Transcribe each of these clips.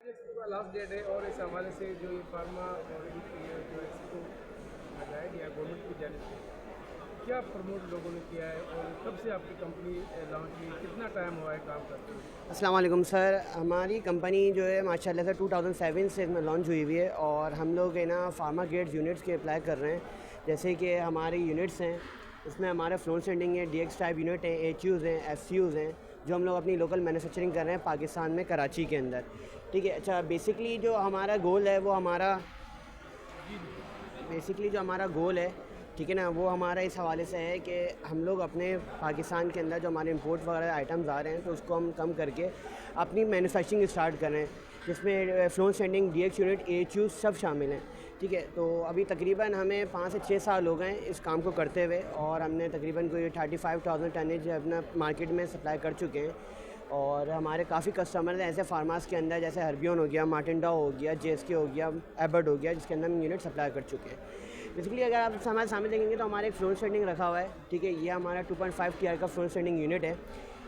Last date है और इस हवाले से जो ये फार्मा और ये जो है इसको लगाया गया गवर्नमेंट की जानिब से, क्या प्रमोट लोगों ने किया है और कब से आपकी कंपनी लॉन्च हुई, कितना टाइम हुआ है काम करते हुए? अस्सलाम वालेकुम सर। हमारी कंपनी जो है माशाल्लाह से 2007 से इसमें लॉन्च हुई हुई है और हम लोग है ना फार्मा ग्रेड्स यूनिट्स के अप्लाई कर रहे हैं। जैसे कि हमारे यूनिट्स हैं, उसमें हमारा फ्लोर सेंडिंग है, DX टाइप यूनिट हैं, HUs हैं, FCUs हैं, जो हम लोग अपनी लोकल मैन्युफैक्चरिंग कर रहे हैं पाकिस्तान में कराची के अंदर। ठीक है। अच्छा, बेसिकली जो हमारा गोल है वो हमारा बेसिकली जो हमारा गोल है, ठीक है ना, वो हमारा इस हवाले से है कि हम लोग अपने पाकिस्तान के अंदर जो हमारे इंपोर्ट वगैरह आइटम्स आ रहे हैं तो उसको हम कम करके अपनी मैन्युफैक्चरिंग स्टार्ट कर रहे हैं, जिसमें floor sending, DX unit, HU सब शामिल हैं। ठीक है। तो अभी तकरीबन हमें 5 से 6 साल हो गए इस काम को करते हुए और हमने तकरीबन कोई 35,000 टनेज अपना मार्केट में सप्लाई कर चुके हैं। और हमारे काफ़ी कस्टमर हैं ऐसे फार्मास के अंदर, जैसे हर्बियन हो गया, मार्टिनडाउ हो गया, JSK हो गया, एबर्ड हो गया, जिसके अंदर हम यूनिट सप्लाई कर चुके हैं। बेसिकली अगर आप हमारे सामने देखेंगे तो हमारा एक फ्लोर स्टैंडिंग रखा हुआ है। ठीक है। ये हमारा 2.5 TR का फ्लोर स्टैंडिंग यूनिट है।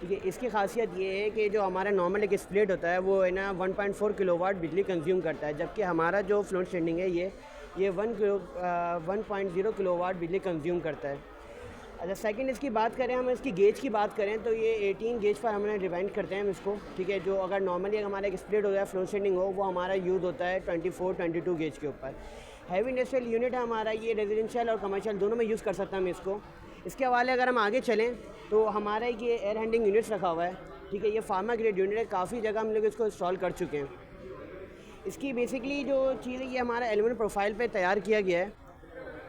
ठीक है। इसकी खासियत ये है कि जो हमारा नॉर्मल एक स्प्लिट होता है वो है ना 1.4 किलोवाट बिजली कंज्यूम करता है, जबकि हमारा जो फ्लोर स्टैंडिंग है ये 1.0 किलोवाट बिजली कंज्यूम करता है। अच्छा, सेकंड इसकी बात करें, हम इसकी गेज की बात करें तो ये 18 गेज पर हमने डिवाइड करते हैं हम इसको। ठीक है। जो अगर नॉर्मली हमारा एक स्प्लिट हो गया फ्लोर स्टैंडिंग हो, वो हमारा यूज़ होता है 24-22 गेज के ऊपर। हैवी इंडस्ट्रियल यूनिट है हमारा, ये रेजिडेंशियल और कमर्शियल दोनों में यूज़ कर सकते हैं हम इसको। इसके हवाले अगर हम आगे चलें तो हमारा ये एयर हैंडलिंग यूनिट्स रखा हुआ है। ठीक है। ये फार्मा ग्रेड यूनिट है, काफ़ी जगह हम लोग इसको इंस्टॉल कर चुके हैं। इसकी बेसिकली जो चीज़ है ये हमारा एल्यूमिनियम प्रोफाइल पे तैयार किया गया है।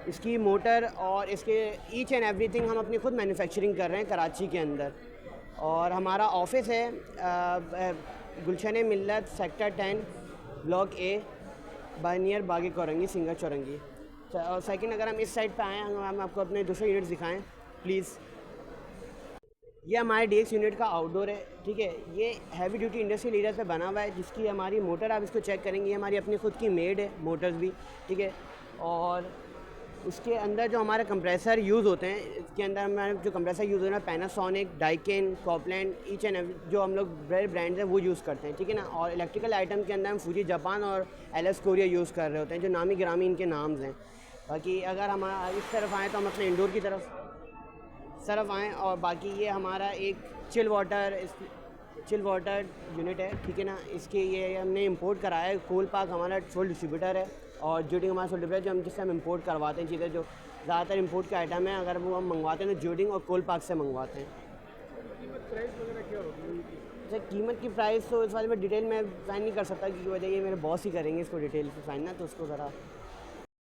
इसकी मोटर और इसके ईच एंड एवरीथिंग हम अपनी खुद मैन्युफैक्चरिंग कर रहे हैं कराची के अंदर। और हमारा ऑफिस है गुलशन मिल्लत, सेक्टर 10, ब्लॉक A, नियर बागी कोरंगी, सिंगर चौरंगी। और सेकंड अगर हम इस साइड पे आएँ, हम आपको अपने दूसरे यूनिट्स दिखाएं प्लीज़। ये हमारे DX यूनिट का आउटडोर है। ठीक है। ये हैवी ड्यूटी इंडस्ट्रियल एरिया पे बना हुआ है, जिसकी हमारी मोटर आप इसको चेक करेंगे, हमारी अपनी खुद की मेड है मोटर्स भी। ठीक है। और उसके अंदर जो हमारे कंप्रेसर यूज़ होते हैं, इसके अंदर हमारे जो कंप्रेसर यूज़ होते हैं पैनासोनिक, डाइकेन, कॉपलैंड, ईच एंड जो हम लोग बड़े ब्रांड्स हैं वो यूज़ करते हैं। ठीक है ना। और इलेक्ट्रिकल आइटम के अंदर हम फूजी जापान और LS कोरिया यूज़ कर रहे होते हैं, जो नामी ग्रामी इनके नाम्स हैं। बाकी अगर हम इस तरफ आएँ तो हम अपने इंडोर की तरफ आएँ, और बाकी ये हमारा एक चिल वाटर यूनिट है। ठीक है ना। इसके ये हमने इंपोर्ट कराया है, कोल पार्क हमारा सोल डिस्ट्रीब्यूटर है और जोडिंग हमारा सोल डिस्ट्रीब्यूटर, जो हम जिससे हम इंपोर्ट करवाते हैं चीज़ें, जो ज़्यादातर इंपोर्ट के आइटम है अगर वो हम मंगवाते हैं तो जोडिंग और कोल पार्क से मंगवाते हैं। कीमत प्राइस वगैरह क्या होगी उनकी? अच्छा, कीमत की प्राइस तो इस बारे में डिटेल में फाइन नहीं कर सकता, क्योंकि वजह ये मेरे बॉस ही करेंगे इसको डिटेल से फाइन ना, तो उसको ज़रा